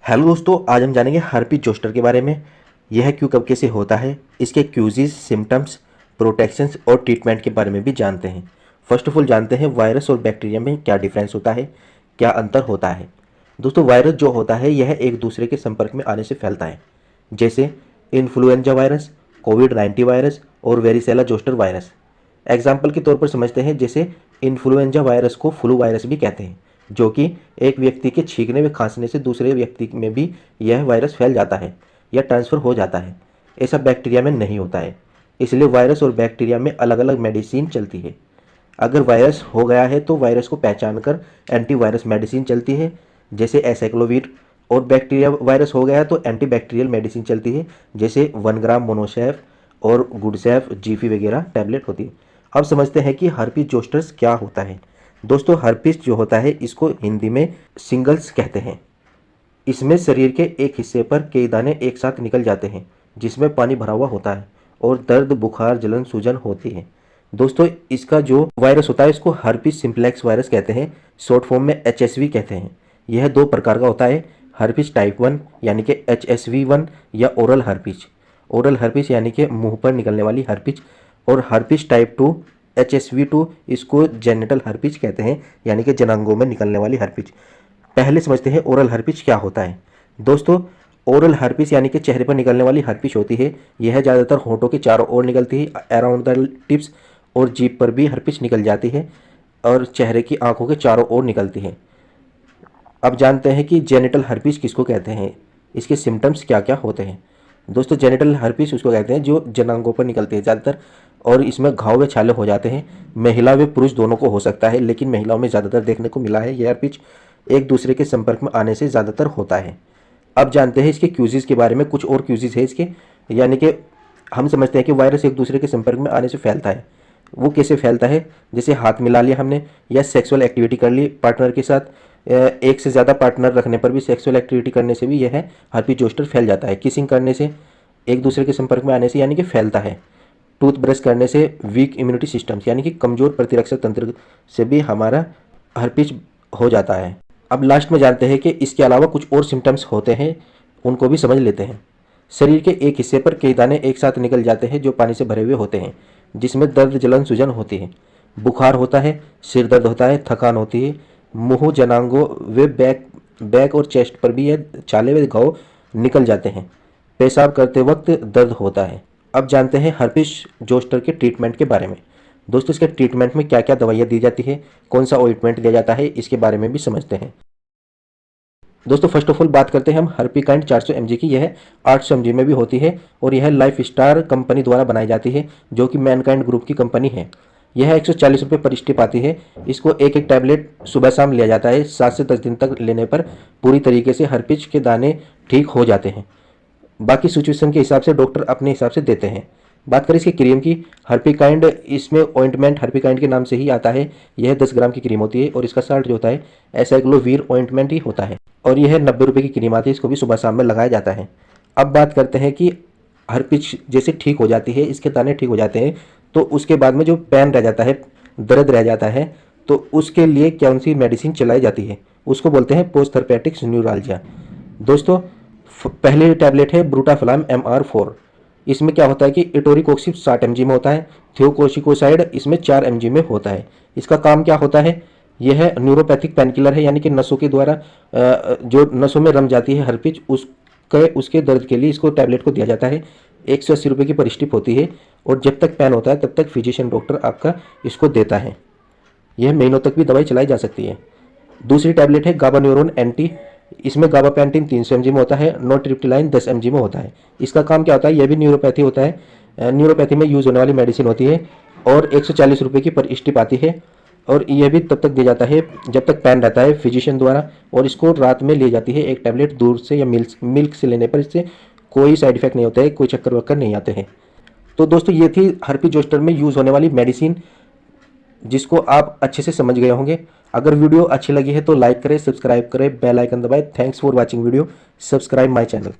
Hello दोस्तों, आज हम जानेंगे हर्पीज जोस्टर के बारे में। यह क्यों कब कैसे होता है, इसके क्यूजेस, सिम्टम्स, प्रोटेक्शंस और ट्रीटमेंट के बारे में भी जानते हैं। फर्स्ट ऑफ ऑल जानते हैं वायरस और बैक्टीरिया में क्या डिफरेंस होता है, क्या अंतर होता है। दोस्तों, वायरस जो होता है यह एक दूसरे के संपर्क में आने से फैलता है, जैसे इन्फ्लुएंजा वायरस, कोविड-19 वायरस और वेरिसेला जोस्टर वायरस। एग्जाम्पल के तौर पर समझते हैं, जैसे इन्फ्लुएंजा वायरस को फ्लू वायरस भी कहते हैं, जो कि एक व्यक्ति के छींकने व खांसने से दूसरे व्यक्ति में भी यह वायरस फैल जाता है या ट्रांसफ़र हो जाता है। ऐसा बैक्टीरिया में नहीं होता है, इसलिए वायरस और बैक्टीरिया में अलग अलग मेडिसिन चलती है। अगर वायरस हो गया है तो वायरस को पहचान कर एंटीवायरस मेडिसिन चलती है, जैसे एसाइक्लोविर। और बैक्टीरिया वायरस हो गया है तो एंटीबैक्टीरियल मेडिसिन चलती है, जैसे 1 ग्राम मोनोसैफ और गुडसैफ जीफी वगैरह टैबलेट होती है। अब समझते हैं कि हर्पीज जोस्टर्स क्या होता है। दोस्तों, हर्पीज जो होता है इसको हिंदी में सिंगल्स कहते हैं। इसमें शरीर के एक हिस्से पर कई दाने एक साथ निकल जाते हैं, जिसमें पानी भरा हुआ होता है और दर्द, बुखार, जलन, सूजन होती है। दोस्तों, इसका जो वायरस होता है इसको हर्पीज सिम्प्लेक्स वायरस कहते हैं, शॉर्ट फॉर्म में HSV कहते हैं। यह 2 प्रकार का होता है, हर्पीज टाइप 1 यानी कि HSV1 या ओरल हर्पीज। ओरल हर्पीज यानी कि मुंह पर निकलने वाली हर्पीज, और हर्पीज टाइप 2 HSV2 इसको जेनिटल हर्पीज कहते हैं, यानी कि जनांगों में निकलने वाली हर्पीज। पहले समझते हैं ओरल हर्पीज क्या होता है। दोस्तों, ओरल हर्पीज यानी कि चेहरे पर निकलने वाली हर्पीज होती है। यह ज़्यादातर होठों के चारों ओर निकलती है, अराउंड द टिप्स, और जीभ पर भी हर्पीज निकल जाती है और चेहरे की आंखों के चारों ओर निकलती है। अब जानते हैं कि जेनिटल हर्पीज किसको कहते हैं, इसके सिम्टम्स क्या क्या होते हैं। दोस्तों, जेनिटल हर्पीज उसको कहते हैं जो जनांगों पर निकलती है ज़्यादातर, और इसमें घाव व छाले हो जाते हैं। महिला व पुरुष दोनों को हो सकता है, लेकिन महिलाओं में ज़्यादातर देखने को मिला है। यह हर्पीज एक दूसरे के संपर्क में आने से ज़्यादातर होता है। अब जानते हैं इसके क्यूजेस के बारे में। कुछ और क्यूजेस है इसके, यानी कि हम समझते हैं कि वायरस एक दूसरे के संपर्क में आने से फैलता है। वो कैसे फैलता है, जैसे हाथ मिला लिया हमने या सेक्सुअल एक्टिविटी कर ली पार्टनर के साथ, एक से ज़्यादा पार्टनर रखने पर भी सेक्सुअल एक्टिविटी करने से भी यह हर्पीज जोस्टर फैल जाता है। किसिंग करने से, एक दूसरे के संपर्क में आने से, यानी कि फैलता है। टूथ ब्रश करने से, वीक इम्यूनिटी सिस्टम्स यानी कि कमज़ोर प्रतिरक्षक तंत्र से भी हमारा हर्पीज हो जाता है। अब लास्ट में जानते हैं कि इसके अलावा कुछ और सिम्टम्स होते हैं, उनको भी समझ लेते हैं। शरीर के एक हिस्से पर कई दाने एक साथ निकल जाते हैं जो पानी से भरे हुए होते हैं, जिसमें दर्द, जलन, सूजन होती है, बुखार होता है, सिर दर्द होता है, थकान होती है। मुंह, जनांगों व बैक और चेस्ट पर भी यह छाले व घाव निकल जाते हैं। पेशाब करते वक्त दर्द होता है। अब जानते हैं हर्पीज जोस्टर के ट्रीटमेंट के बारे में। दोस्तों, इसके ट्रीटमेंट में क्या क्या दवाइयाँ दी जाती है, कौन सा ऑइंटमेंट दिया जाता है, इसके बारे में भी समझते हैं। दोस्तों, फर्स्ट ऑफ ऑल बात करते हैं हम हर्पीकाइंड 400 mg की। यह 800 mg में भी होती है और यह लाइफ स्टार कंपनी द्वारा बनाई जाती है, जो कि मैनकाइंड ग्रुप की कंपनी है। यह 140 रुपये पर स्ट्रिप आती है। इसको एक एक टैबलेट सुबह शाम लिया जाता है। 7 से 10 दिन तक लेने पर पूरी तरीके से हर्पीज के दाने ठीक हो जाते हैं। बाकी सिचुएशन के हिसाब से डॉक्टर अपने हिसाब से देते हैं। बात करें इसकी क्रीम की, हर्पीकाइंड, इसमें ऑइंटमेंट हर्पीकाइंड के नाम से ही आता है। यह 10 ग्राम की क्रीम होती है और इसका साल्ट जो होता है एसाइक्लोवीर ऑइंटमेंट ही होता है, और यह 90 रुपये की क्रीम आती है। इसको भी सुबह शाम में लगाया जाता है। अब बात करते हैं कि हर्पीज जैसे ठीक हो जाती है, इसके दाने ठीक हो जाते हैं, तो उसके बाद में जो पेन रह जाता है, दर्द रह जाता है, तो उसके लिए कौन सी मेडिसिन चलाई जाती है, उसको बोलते हैं पोस्ट थेरेपेटिक्स न्यूरालजिया। दोस्तों, पहली टैबलेट है ब्रूटाफिलाम MR4। इसमें क्या होता है कि इटोरिकोक्सिब 60 mg में होता है। थियोकोर्टिकोसाइड इसमें 4 mg में होता है। इसका काम क्या होता है, यह न्यूरोपैथिक पेनकिलर है, यानी कि नसों के द्वारा जो नसों में रम जाती है हर्पीज, उसके दर्द के लिए इसको टैबलेट को दिया जाता है। 180 रुपये की पर स्ट्रिप होती है, और जब तक पेन होता है तब तक फिजिशियन डॉक्टर आपका इसको देता है। यह महीनों तक भी दवाई चलाई जा सकती है। दूसरी टैबलेट है गाबान्यूरोन एंटी। इसमें गाबापेंटिन 300 mg में होता है, नोट्रिप्टिलाइन 10 mg में होता है। इसका काम क्या होता है, यह भी न्यूरोपैथी होता है, न्यूरोपैथी में यूज़ होने वाली मेडिसिन होती है, और 140 रुपये की पर स्ट्रिप आती है। और यह भी तब तक दिया जाता है जब तक पेन रहता है फिजिशियन द्वारा, और इसको रात में ली जाती है एक टैबलेट दूध से या मिल्क से लेने पर। इससे कोई साइड इफेक्ट नहीं होता है, कोई चक्कर वक्कर नहीं आते हैं। तो दोस्तों, ये थी हर्पीज जोस्टर में यूज़ होने वाली मेडिसिन, जिसको आप अच्छे से समझ गए होंगे। अगर वीडियो अच्छी लगी है तो लाइक करें, सब्सक्राइब करें, बेल आइकन दबाएं। Thanks for watching video, subscribe my channel.